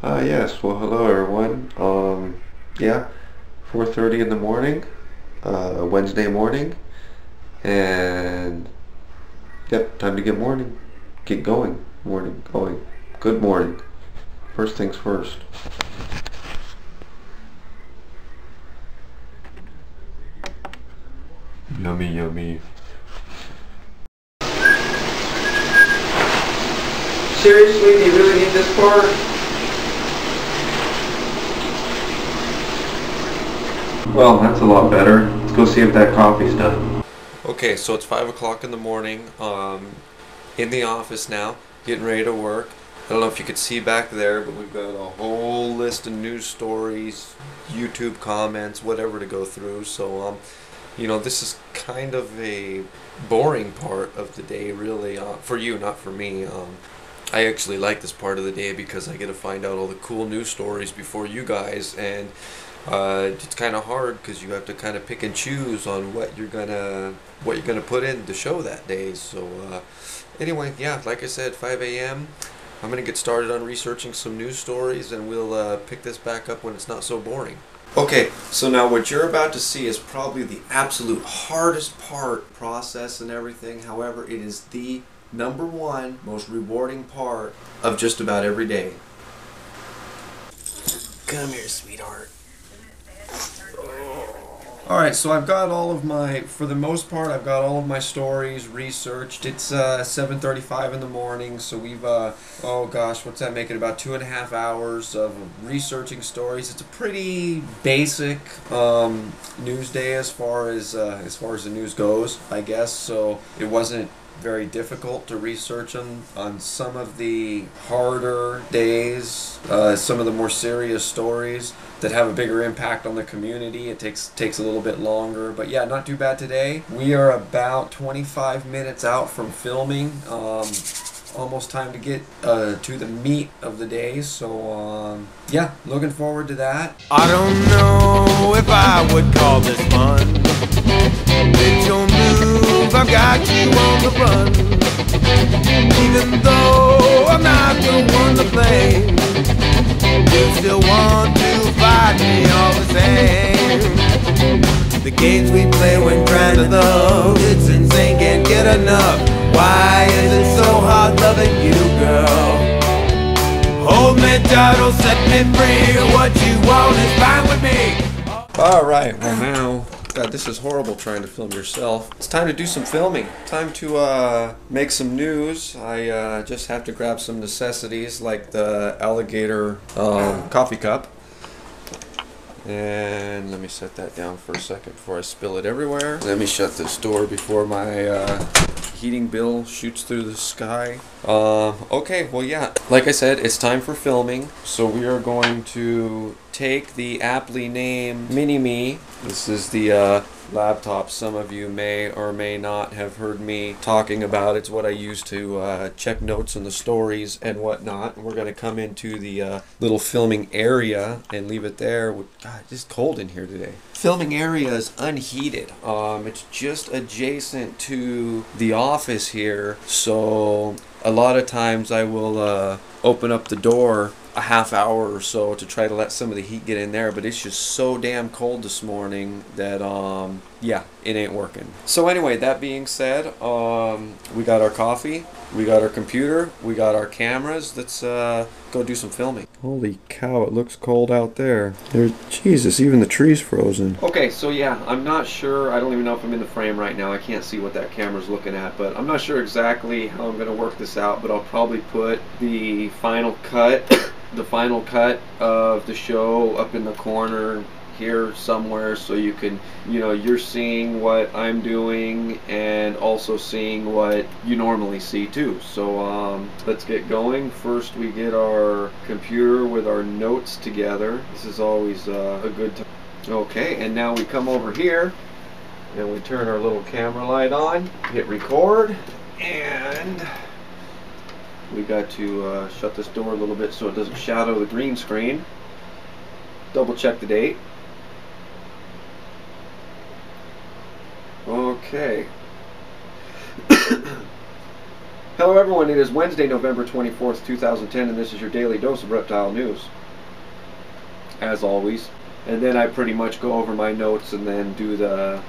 Yes, well, hello everyone. Yeah, 4:30 in the morning, Wednesday morning, and yep, time to get going, morning going. Good morning. First things first. Yummy, yummy. Seriously, do you really need this part? Well, that's a lot better. Let's go see if that coffee's done. Okay, so it's 5 o'clock in the morning. In the office now, getting ready to work. I don't know if you could see back there, but we've got a whole list of news stories, YouTube comments, whatever to go through. So, this is kind of a boring part of the day, really, for you, not for me. I actually like this part of the day because I get to find out all the cool news stories before you guys, and it's kind of hard because you have to kind of pick and choose on what you're gonna put in the show that day. So anyway, yeah, like I said, 5 a.m. I'm gonna get started on researching some news stories, and we'll pick this back up when it's not so boring. Okay, so now what you're about to see is probably the absolute hardest process and everything. However, it is the number one most rewarding part of just about every day. Come here, sweetheart. Alright, so I've got for the most part, I've got all of my stories researched. It's 7:35 in the morning, so we've, oh gosh, what's that make it, about 2.5 hours of researching stories. It's a pretty basic news day as far as the news goes, I guess, so it wasn't very difficult to research them. On some of the harder days, some of the more serious stories that have a bigger impact on the community, it takes a little bit longer, but yeah, not too bad today. We are about 25 minutes out from filming. Almost time to get to the meat of the day, so yeah, looking forward to that. I don't know if I would call this fun. It's your move, I've got you on the run. Even though I'm not the one to blame, you still want to fight me all the same. The games we play when trying to love, it's insane, can't get enough. Why is it so hard loving you, girl? Hold me tight, or set me free. What you want is fine with me. Alright, well now, God, this is horrible trying to film yourself. It's time to do some filming. Time to make some news. I just have to grab some necessities like the alligator coffee cup. And let me set that down for a second before I spill it everywhere. Let me shut this door before my heating bill shoots through the sky. Okay, well yeah, like I said, it's time for filming. So we are going to take the aptly named Mini-Me. This is the laptop some of you may or may not have heard me talking about. It's what I use to check notes in the stories and whatnot. We're going to come into the little filming area and leave it there. God, it's just cold in here today. Filming area is unheated. It's just adjacent to the office here, so a lot of times I will open up the door a half hour or so to try to let some of the heat get in there, but it's just so damn cold this morning that yeah, it ain't working. So anyway, that being said, we got our coffee, we got our computer, we got our cameras. Let's go do some filming. Holy cow, it looks cold out there. Jesus, even the tree's frozen. Okay, so yeah, I'm not sure, I don't even know if I'm in the frame right now. I can't see what that camera's looking at, but I'm not sure exactly how I'm gonna work this out, but I'll probably put the final cut of the show up in the corner here somewhere, so you can, you're seeing what I'm doing and also seeing what you normally see too. So let's get going. First we get our computer with our notes together. This is always a good time. Okay, and now we come over here and we turn our little camera light on, hit record, and we got to shut this door a little bit so it doesn't shadow the green screen. Double check the date. Okay. Hello everyone, it is Wednesday, November 24th, 2010, and this is your daily dose of reptile news, as always. And then I pretty much go over my notes and then do the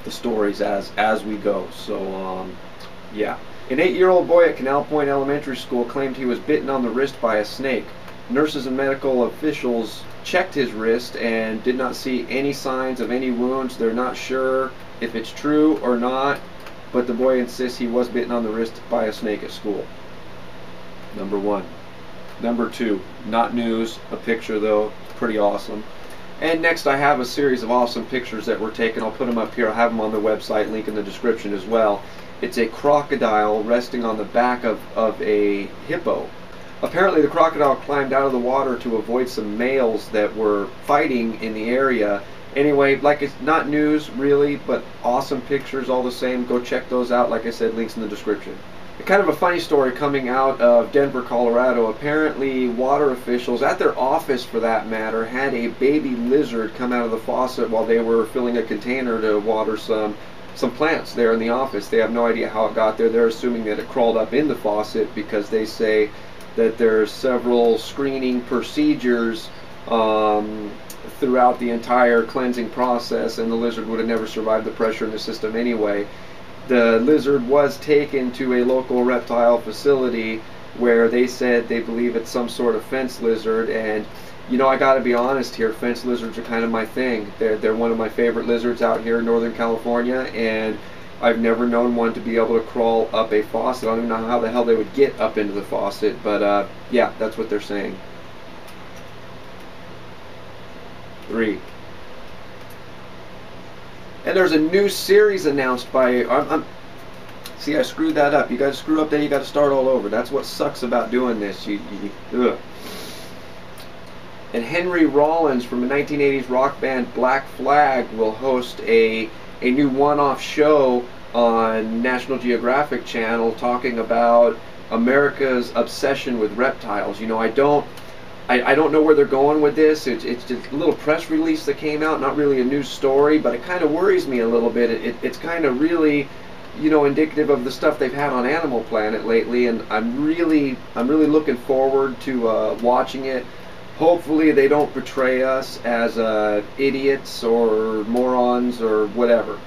stories as we go. So, yeah. An 8-year-old boy at Canal Point Elementary School claimed he was bitten on the wrist by a snake. Nurses and medical officials checked his wrist and did not see any signs of any wounds. They're not sure if it's true or not, but the boy insists he was bitten on the wrist by a snake at school. Number one. Number two, not news, a picture though, pretty awesome. And next I have a series of awesome pictures that were taken. I'll put them up here. I'll have them on the website, link in the description as well. It's a crocodile resting on the back of a hippo. Apparently the crocodile climbed out of the water to avoid some males that were fighting in the area. Anyway, like, it's not news really, but awesome pictures all the same. Go check those out. Like I said, links in the description. Kind of a funny story coming out of Denver, Colorado. Apparently water officials, at their office for that matter, had a baby lizard come out of the faucet while they were filling a container to water some plants there in the office. They have no idea how it got there. They're assuming that it crawled up in the faucet because they say that there's several screening procedures throughout the entire cleansing process, and the lizard would have never survived the pressure in the system anyway. The lizard was taken to a local reptile facility where they said they believe it's some sort of fence lizard, and you know, I gotta be honest here, fence lizards are kind of my thing. They're one of my favorite lizards out here in Northern California, and I've never known one to be able to crawl up a faucet. I don't even know how the hell they would get up into the faucet, but yeah, that's what they're saying. 3. And there's a new series announced by... see, I screwed that up. You got to screw up, then you got to start all over. That's what sucks about doing this. Ugh. And Henry Rollins from the 1980s rock band Black Flag will host a new one-off show on National Geographic Channel talking about America's obsession with reptiles. You know, I don't know where they're going with this. It's just a little press release that came out, not really a news story, but it kind of worries me a little bit. It's kind of really, you know, indicative of the stuff they've had on Animal Planet lately, and I'm really looking forward to watching it. Hopefully they don't portray us as idiots or morons or whatever.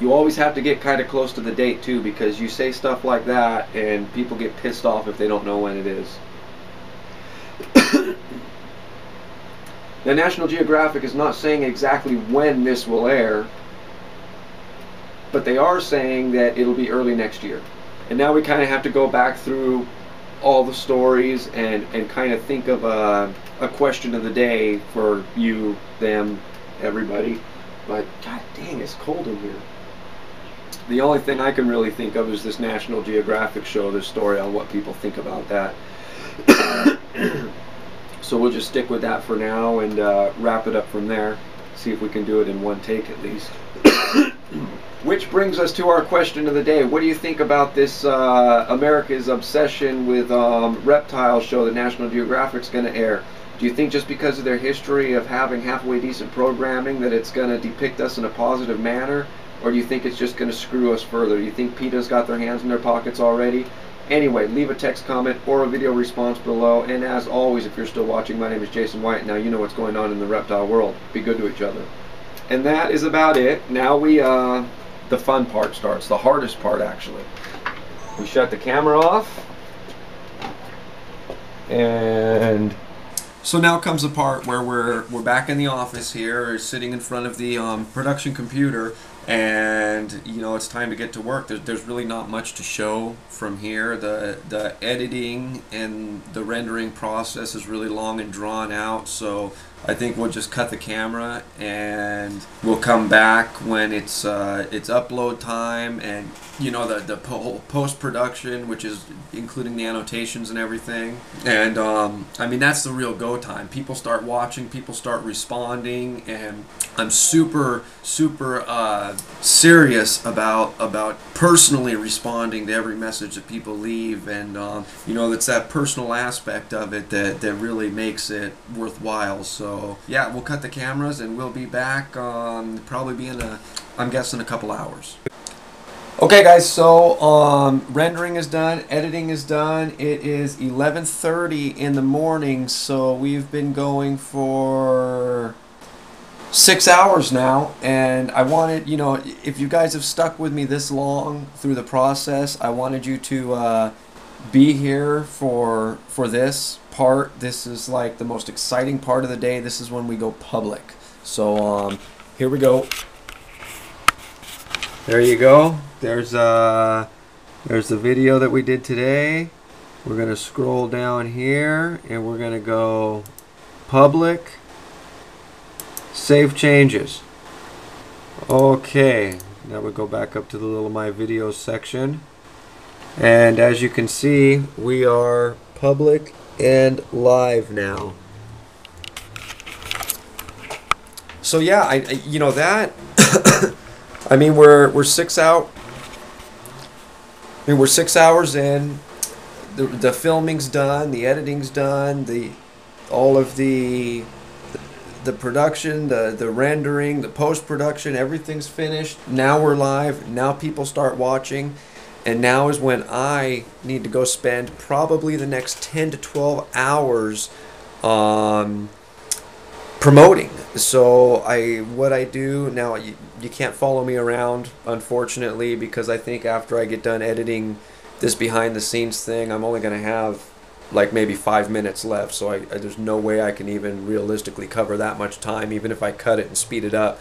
You always have to get kind of close to the date too, because you say stuff like that and people get pissed off if they don't know when it is. Now, National Geographic is not saying exactly when this will air, but they are saying that it'll be early next year. And now we kind of have to go back through all the stories and kind of think of a question of the day for you, them, everybody. But god dang, it's cold in here. The only thing I can really think of is this National Geographic show, this story on what people think about that. So we'll just stick with that for now and wrap it up from there. See if we can do it in one take at least. Which brings us to our question of the day. What do you think about this America's obsession with reptile show that National Geographic's going to air? Do you think just because of their history of having halfway decent programming that it's going to depict us in a positive manner? Or do you think it's just going to screw us further? Do you think PETA's got their hands in their pockets already? Anyway, leave a text comment or a video response below. And as always, if you're still watching, my name is Jason White. Now you know what's going on in the reptile world. Be good to each other. And that is about it. Now the fun part starts. The hardest part, actually. We shut the camera off. And so now comes the part where we're back in the office here, sitting in front of the production computer, and you know, it's time to get to work. There's really not much to show from here. The editing and the rendering process is really long and drawn out, so I think we'll just cut the camera and we'll come back when it's upload time, and you know, the post-production, which is including the annotations and everything. And I mean, that's the real go time. People start watching, people start responding, and I'm super serious about personally responding to every message that people leave, and you know, it's that personal aspect of it that really makes it worthwhile. So yeah, we'll cut the cameras and we'll be back. Probably be in I'm guessing a couple hours. Okay guys, so rendering is done, editing is done. It is 11:30 in the morning, so we've been going for 6 hours now, and I wanted, you know, if you guys have stuck with me this long through the process, I wanted you to be here for this part. This is like the most exciting part of the day. This is when we go public. So here we go. There you go. There's the video that we did today. We're gonna scroll down here and we're gonna go public, save changes. Okay, now we go back up to the little my videos section, and as you can see, we are public and live now. So yeah, I you know that I mean, we're 6 hours in. The filming's done, the editing's done, all of the production, the rendering, the post-production, everything's finished. Now we're live. Now people start watching, and now is when I need to go spend probably the next 10 to 12 hours promoting. So what I do now, you can't follow me around, unfortunately, because I think after I get done editing this behind the scenes thing, I'm only going to have like maybe 5 minutes left. So there's no way I can even realistically cover that much time, even if I cut it and speed it up.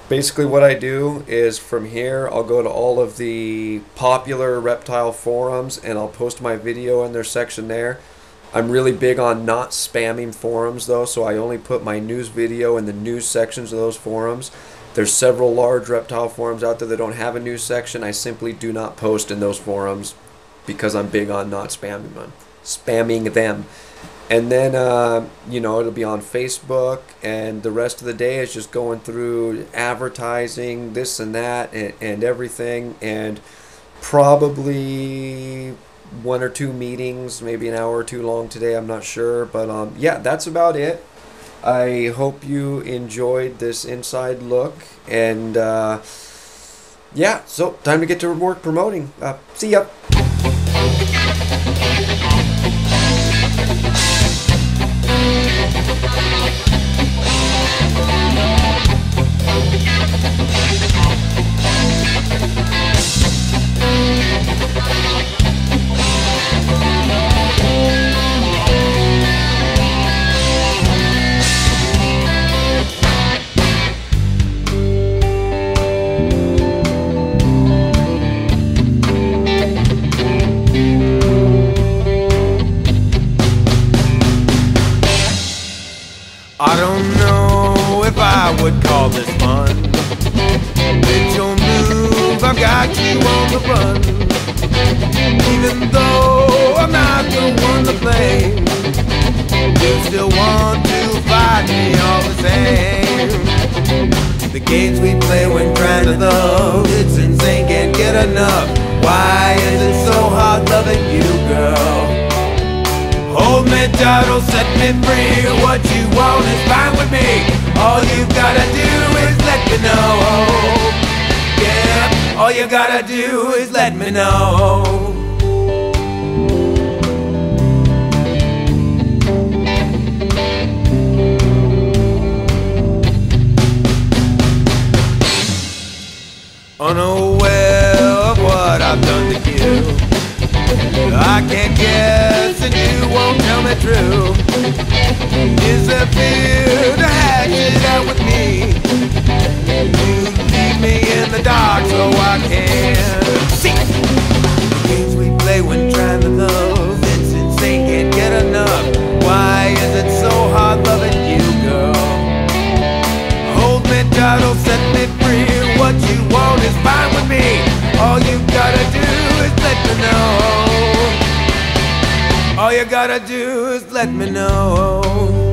Basically what I do is from here, I'll go to all of the popular reptile forums and I'll post my video in their section there. I'm really big on not spamming forums though, so I only put my news video in the news sections of those forums. There's several large reptile forums out there that don't have a news section. I simply do not post in those forums because I'm big on not spamming them. And then, you know, it'll be on Facebook, and the rest of the day is just going through advertising, this and that, and everything, and probably 1 or 2 meetings, maybe an hour or two long today, I'm not sure, but yeah, that's about it. I hope you enjoyed this inside look, and yeah, so time to get to work promoting. See ya. I don't know if I would call this fun. With your move, I've got you on the run. Even though I'm not the one to blame, you still want to fight me all the same. The games we play when trying to love, it's insane, can't get enough. Why is it so hard loving you, girl? Hold me tight, or set me free. What you want is fine with me. All you gotta do is let me know. Yeah, all you gotta do is let me know. Unaware of what I've done to you, I can't guess and you won't tell me true. Is there fear to hash it out with me? You leave me in the dark so I can see. The games we play when trying to love, it's insane, can't get enough. Why is it so hard loving you, girl? Hold me tight, or set me free. What you want is fine with me. All you gotta do is let me know. All you gotta do is let me know.